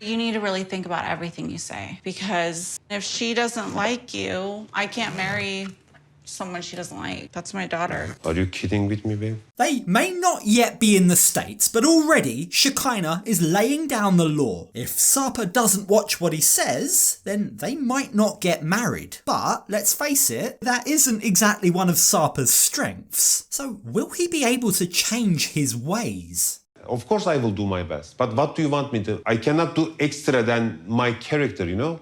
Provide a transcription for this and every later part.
You need to really think about everything you say, because if she doesn't like you, I can't marry someone she doesn't like. That's my daughter. Are you kidding with me, babe? They may not yet be in the States, but already Shekinah is laying down the law. If Sarper doesn't watch what he says, then they might not get married. But let's face it, that isn't exactly one of Sarper's strengths. So will he be able to change his ways? Of course I will do my best. But what do you want me to? I cannot do extra than my character, you know?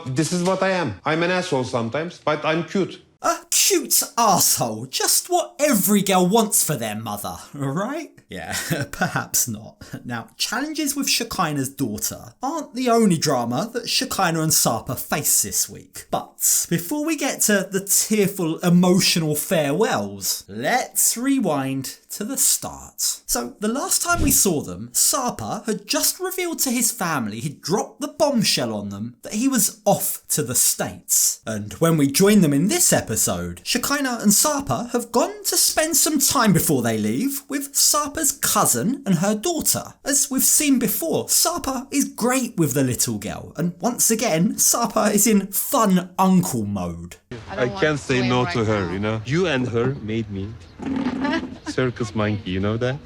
This is what I am. I'm an asshole sometimes, but I'm cute. A cute arsehole, just what every girl wants for their mother, right? Yeah, perhaps not. Now, challenges with Shekinah's daughter aren't the only drama that Shekinah and Sarper face this week. But before we get to the tearful, emotional farewells, let's rewind to the start. So, the last time we saw them, Sarper had just revealed to his family he'd dropped the bombshell on them that he was off to the States. And when we join them in this episode, Shekinah and Sarper have gone to spend some time before they leave with Sarper's cousin and her daughter. As we've seen before, Sarper is great with the little girl, and once again, Sarper is in fun uncle mode. I can't say no to her, you know? You and her made me circus monkey, you know that?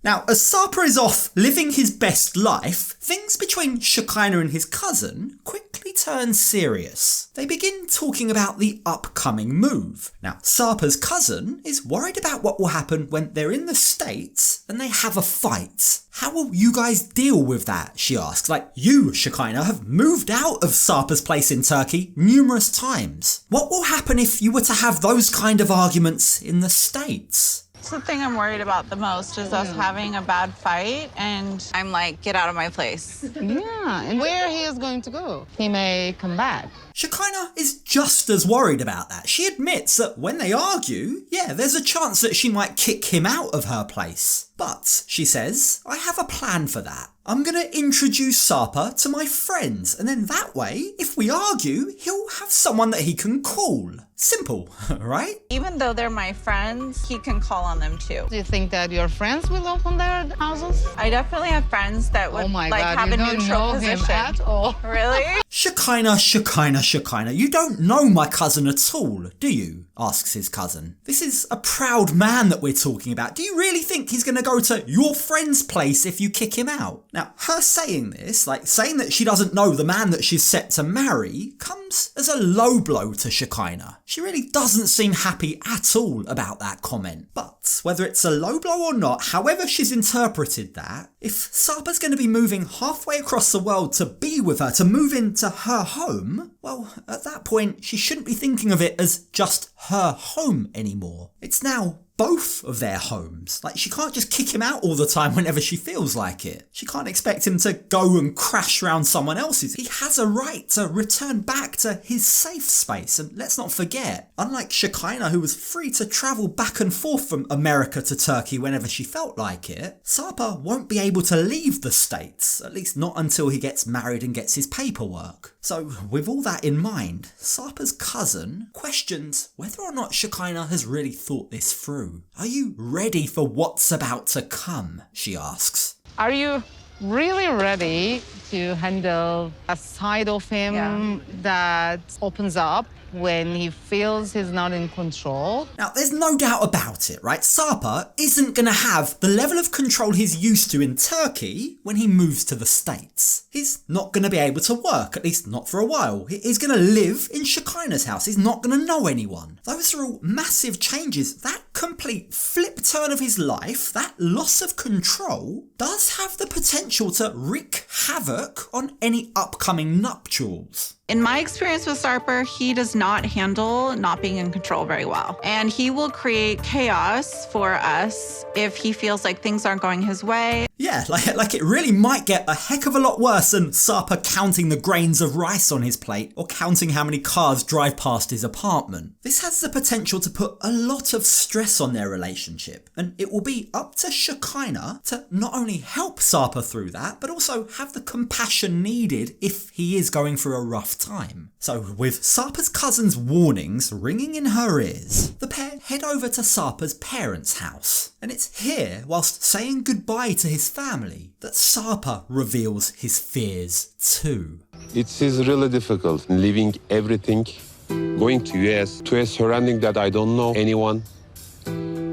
Now, as Sarper is off living his best life, things between Shekinah and his cousin quickly turn serious. They begin talking about the upcoming move. Now, Sarper's cousin is worried about what will happen when they're in the States and they have a fight. How will you guys deal with that, she asks. Like, you, Shekinah, have moved out of Sarper's place in Turkey numerous times. What will happen if you were to have those kind of arguments in the States? That's the thing I'm worried about the most, is us having a bad fight, and I'm like, get out of my place. Yeah, and where he is going to go? He may come back. Shekinah is just as worried about that. She admits that when they argue, yeah, there's a chance that she might kick him out of her place. But, she says, I have a plan for that. I'm going to introduce Sarper to my friends, and then that way, if we argue, he'll have someone that he can call. Simple, right? Even though they're my friends, he can call on them too. Do you think that your friends will open their houses? I definitely have friends that would Oh my like God, have you a don't neutral know him position. at all. Really? Shekinah, you don't know my cousin at all, do you? Asks his cousin. This is a proud man that we're talking about. Do you really think he's going to go to your friend's place if you kick him out? Now, her saying this, like saying that she doesn't know the man that she's set to marry, comes as a low blow to Shekinah. She really doesn't seem happy at all about that comment. But whether it's a low blow or not, however she's interpreted that, if Sarper's going to be moving halfway across the world to be with her, to move into her home, well, at that point, she shouldn't be thinking of it as just her home anymore. It's now both of their homes. Like, she can't just kick him out all the time whenever she feels like it. She can't expect him to go and crash around someone else's. He has a right to return back to his safe space. And let's not forget, unlike Shekinah, who was free to travel back and forth from America to Turkey whenever she felt like it, Sarper won't be able to leave the States, at least not until he gets married and gets his paperwork. So, with all that in mind, Sarper's cousin questions whether or not Shekinah has really thought this through. Are you ready for what's about to come? She asks. Are you really ready to handle a side of him that opens up when he feels he's not in control? Now, there's no doubt about it, right? Sarper isn't going to have the level of control he's used to in Turkey when he moves to the States. He's not going to be able to work, at least not for a while. He's going to live in Shekinah's house. He's not going to know anyone. Those are all massive changes. That complete flip turn of his life, that loss of control, does have the potential to wreak havoc on any upcoming nuptials. In my experience with Sarper, he does not handle not being in control very well. And he will create chaos for us if he feels like things aren't going his way. Yeah, like it really might get a heck of a lot worse than Sarper counting the grains of rice on his plate or counting how many cars drive past his apartment. This has the potential to put a lot of stress on their relationship, and it will be up to Shekinah to not only help Sarper through that, but also have the compassion needed if he is going through a rough time. So with Sarper's cousin's warnings ringing in her ears, the pair head over to Sarper's parents' house. And it's here, whilst saying goodbye to his family, that Sarper reveals his fears too. It is really difficult leaving everything, going to US, to a surrounding that I don't know anyone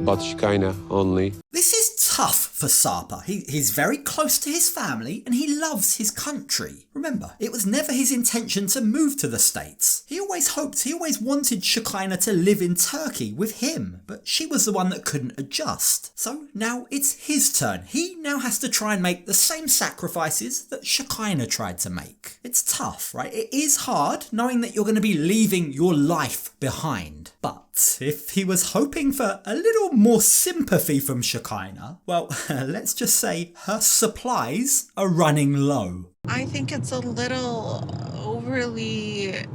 but Shekinah only. This is tough for Sarper. He's very close to his family and he loves his country. Remember, it was never his intention to move to the States. He always wanted Shekinah to live in Turkey with him, but she was the one that couldn't adjust. So now it's his turn. He now has to try and make the same sacrifices that Shekinah tried to make. It's tough, right? It is hard knowing that you're going to be leaving your life behind. But if he was hoping for a little more sympathy from Shekinah, well, let's just say her supplies are running low. I think it's a little overly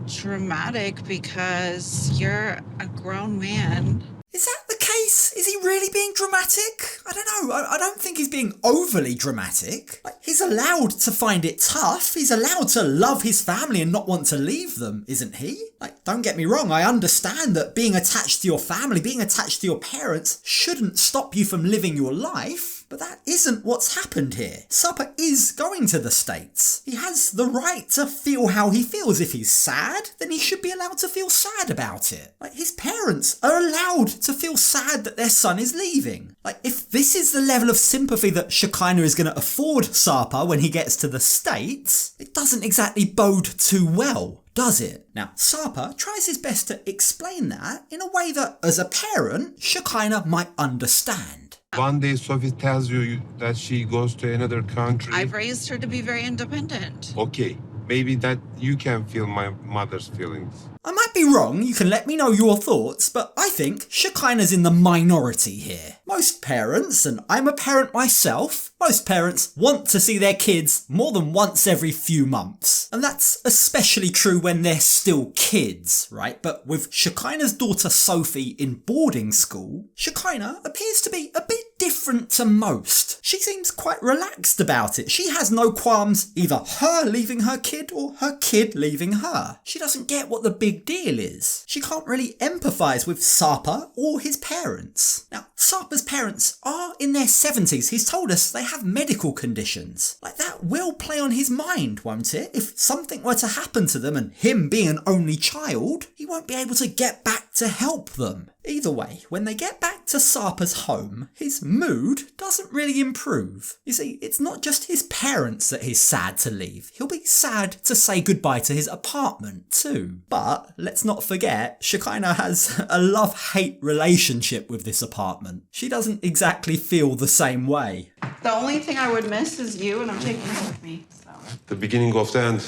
dramatic because you're a grown man. Is that the case? Is he really being dramatic? I don't know. I don't think he's being overly dramatic. Like, he's allowed to find it tough. He's allowed to love his family and not want to leave them, isn't he? Like, don't get me wrong. I understand that being attached to your family, being attached to your parents shouldn't stop you from living your life. But that isn't what's happened here. Sarper is going to the States. He has the right to feel how he feels. If he's sad, then he should be allowed to feel sad about it. Like, his parents are allowed to feel sad that their son is leaving. Like, if this is the level of sympathy that Shekinah is going to afford Sarper when he gets to the States, it doesn't exactly bode too well, does it? Now, Sarper tries his best to explain that in a way that, as a parent, Shekinah might understand. One day Sophie tells you that she goes to another country. I've raised her to be very independent. Okay, maybe that you can feel my mother's feelings. I might be wrong, you can let me know your thoughts, but I think Shekinah's in the minority here. Most parents, and I'm a parent myself, most parents want to see their kids more than once every few months. And that's especially true when they're still kids, right? But with Shekinah's daughter Sophie in boarding school, Shekinah appears to be a bit different to most. She seems quite relaxed about it. She has no qualms either her leaving her kid or her kid leaving her. She doesn't get what the big deal is. She can't really empathise with Sarper or his parents. Now, Sarper's parents are in their 70s. He's told us they have medical conditions. Like, that will play on his mind, won't it? If something were to happen to them and him being an only child, he won't be able to get back to help them. Either way, when they get back to Sarper's home, his mood doesn't really improve. You see, it's not just his parents that he's sad to leave. He'll be sad to say goodbye to his apartment too. But let's not forget, Shekinah has a love-hate relationship with this apartment. She doesn't exactly feel the same way. The only thing I would miss is you, and I'm taking you with me. So. The beginning of the end.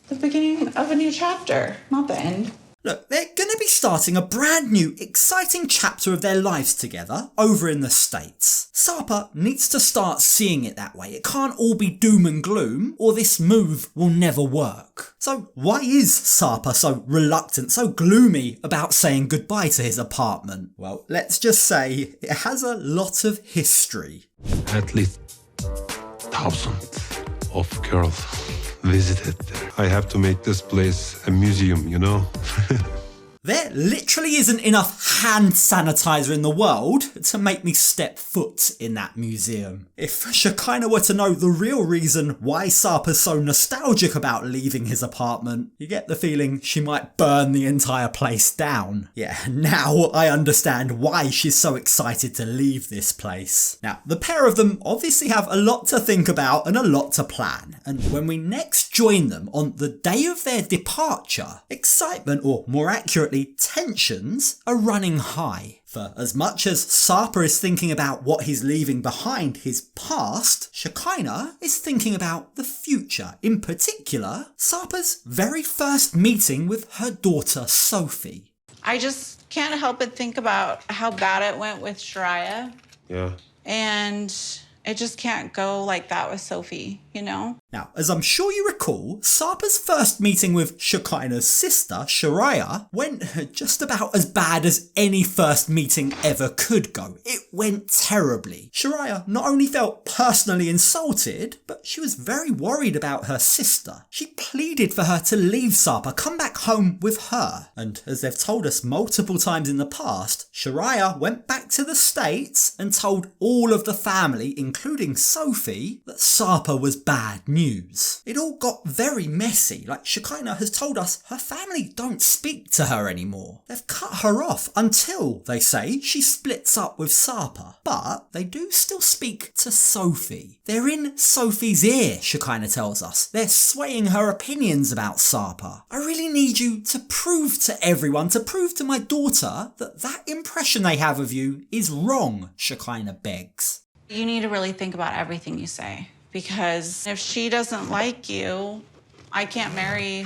The beginning of a new chapter, not the end. Look, they're going to be starting a brand new, exciting chapter of their lives together over in the States. Sarper needs to start seeing it that way. It can't all be doom and gloom, or this move will never work. So why is Sarper so reluctant, so gloomy about saying goodbye to his apartment? Well, let's just say it has a lot of history. At least thousands of girls visited there. I have to make this place a museum, you know? There literally isn't enough hand sanitizer in the world to make me step foot in that museum. If Shekinah were to know the real reason why Sarper's so nostalgic about leaving his apartment, you get the feeling she might burn the entire place down. Yeah, now I understand why she's so excited to leave this place. Now, the pair of them obviously have a lot to think about and a lot to plan. And when we next join them on the day of their departure, excitement, or more accurately, tensions are running high. For as much as Sarper is thinking about what he's leaving behind, his past, Shekinah is thinking about the future. In particular, Sarper's very first meeting with her daughter Sophie. I just can't help but think about how bad it went with Shreya. Yeah, And it just can't go like that with Sophie, you know? Now, as I'm sure you recall, Sarper's first meeting with Shekinah's sister, Shariah, went just about as bad as any first meeting ever could go. It went terribly. Shariah not only felt personally insulted, but she was very worried about her sister. She pleaded for her to leave Sarper, come back home with her. And as they've told us multiple times in the past, Shariah went back to the States and told all of the family, including Sophie, that Sarper was bad news. It all got very messy. Like, Shekinah has told us her family don't speak to her anymore. They've cut her off until, they say, she splits up with Sarper. But they do still speak to Sophie. They're in Sophie's ear, Shekinah tells us. They're swaying her opinions about Sarper. I really need you to prove to everyone, to prove to my daughter, that impression they have of you is wrong, Shekinah begs. You need to really think about everything you say, because if she doesn't like you, I can't marry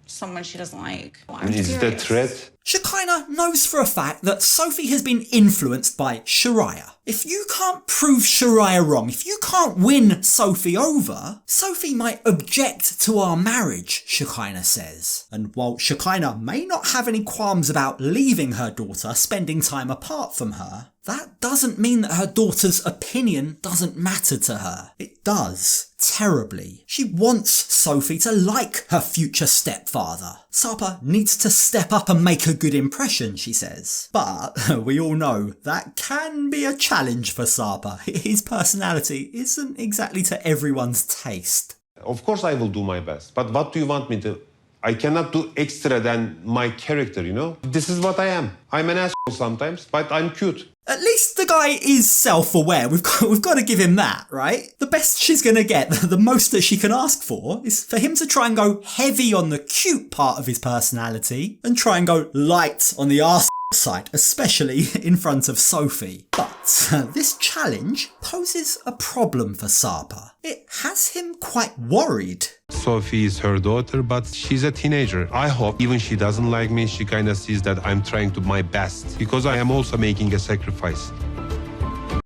someone she doesn't like. Is it a threat? Shekinah knows for a fact that Sophie has been influenced by Shariah. If you can't prove Shariah wrong, if you can't win Sophie over, Sophie might object to our marriage, Shekinah says. And while Shekinah may not have any qualms about leaving her daughter, spending time apart from her, that doesn't mean that her daughter's opinion doesn't matter to her. It does, terribly. She wants Sophie to like her future stepfather. Sarper needs to step up and make a good impression, she says. But we all know that can be a challenge for Sarper. His personality isn't exactly to everyone's taste. Of course I will do my best. But what do you want me to... I cannot do extra than my character, you know? This is what I am. I'm an asshole sometimes, but I'm cute. At least the guy is self-aware. We've got to give him that, right? The best she's going to get, the most that she can ask for, is for him to try and go heavy on the cute part of his personality and try and go light on the arse side, especially in front of Sophie. But this challenge poses a problem for Sarper. It has him quite worried. Sophie is her daughter, but she's a teenager. I hope even she doesn't like me, she kind of sees that I'm trying to my best, because I am also making a sacrifice.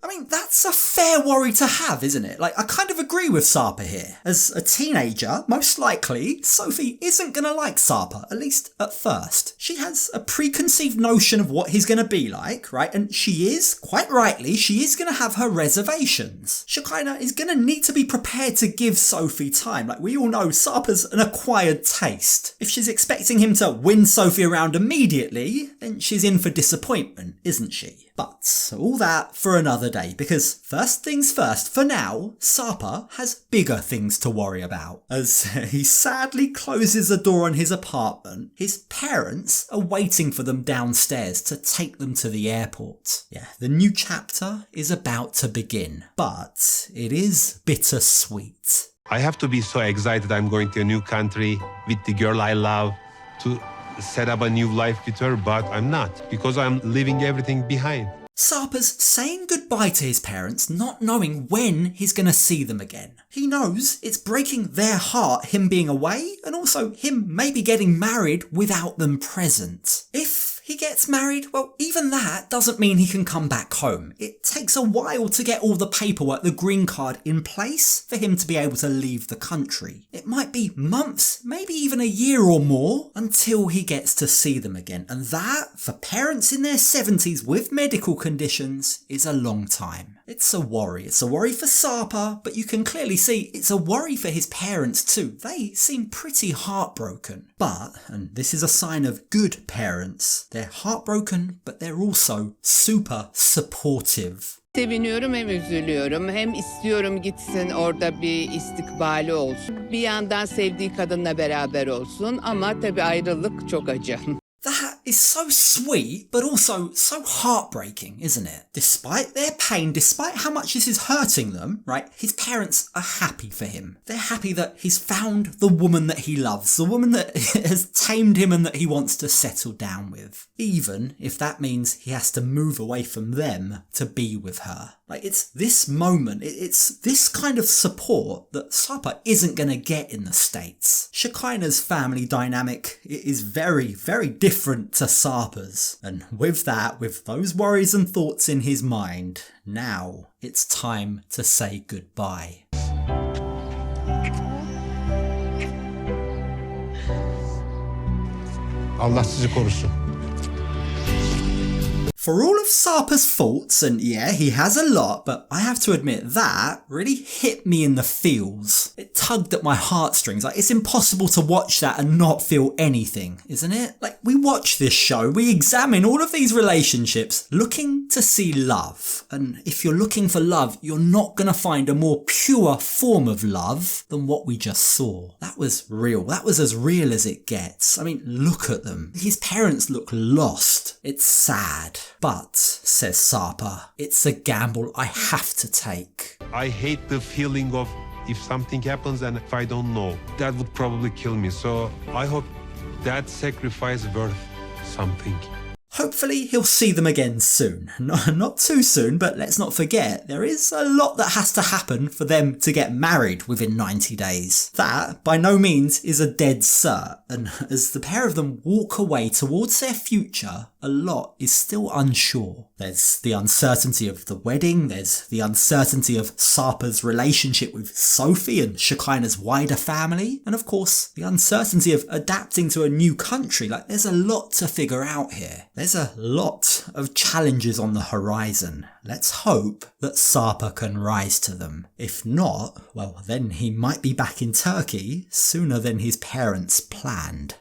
I mean, that's a fair worry to have, isn't it? Like, I kind of agree with Sarper here. As a teenager, most likely, Sophie isn't going to like Sarper, at least at first. She has a preconceived notion of what he's going to be like, right? And she is, quite rightly, she is going to have her reservations. Shekinah is going to need to be prepared to give Sophie time. Like, we all know Sarper's an acquired taste. If she's expecting him to win Sophie around immediately, then she's in for disappointment, isn't she? But all that for another day, because first things first, for now, Sarper has bigger things to worry about. As he sadly closes the door on his apartment, his parents are waiting for them downstairs to take them to the airport. Yeah, the new chapter is about to begin, but it is bittersweet. I have to be so excited I'm going to a new country with the girl I love to set up a new life with her, but I'm not, because I'm leaving everything behind. Sarper's saying goodbye to his parents, not knowing when he's going to see them again. He knows it's breaking their heart, him being away, and also him maybe getting married without them present. If he gets married, well, even that doesn't mean he can come back home. It takes a while to get all the paperwork, the green card in place for him to be able to leave the country. It might be months, maybe even a year or more, until he gets to see them again. And that, for parents in their 70s with medical conditions, is a long time. It's a worry. It's a worry for Sarper, but you can clearly see it's a worry for his parents too. They seem pretty heartbroken. But, and this is a sign of good parents, they're heartbroken, but they're also super supportive. Seviniyorum hem üzülüyorum hem istiyorum gitsin orada bir istikbali olsun. Bir yandan sevdiği kadınla beraber olsun ama tabii ayrılık çok acı. That is so sweet, but also so heartbreaking, isn't it? Despite their pain, despite how much this is hurting them, right, his parents are happy for him. They're happy that he's found the woman that he loves, the woman that has tamed him and that he wants to settle down with. Even if that means he has to move away from them to be with her. Like, it's this moment, it's this kind of support that Sarper isn't going to get in the States. Shekinah's family dynamic is very, very different to Sarper's. And with that, with those worries and thoughts in his mind, now it's time to say goodbye. Allah sizi korusun. For all of Sarper's faults, and yeah, he has a lot, but I have to admit that really hit me in the feels. It tugged at my heartstrings. Like, it's impossible to watch that and not feel anything, isn't it? Like, we watch this show, we examine all of these relationships looking to see love. And if you're looking for love, you're not gonna find a more pure form of love than what we just saw. That was real. That was as real as it gets. I mean, look at them. His parents look lost. It's sad. But, says Sarper, it's a gamble I have to take. I hate the feeling of if something happens and if I don't know, that would probably kill me. So I hope that sacrifice worth something. Hopefully he'll see them again soon. Not too soon, but let's not forget, there is a lot that has to happen for them to get married within 90 days. That, by no means, is a dead cert, and as the pair of them walk away towards their future, a lot is still unsure. There's the uncertainty of the wedding, there's the uncertainty of Sarper's relationship with Sophie and Shekinah's wider family, and of course, the uncertainty of adapting to a new country. Like, there's a lot to figure out here. There's a lot of challenges on the horizon. Let's hope that Sarper can rise to them. If not, well, then he might be back in Turkey sooner than his parents planned.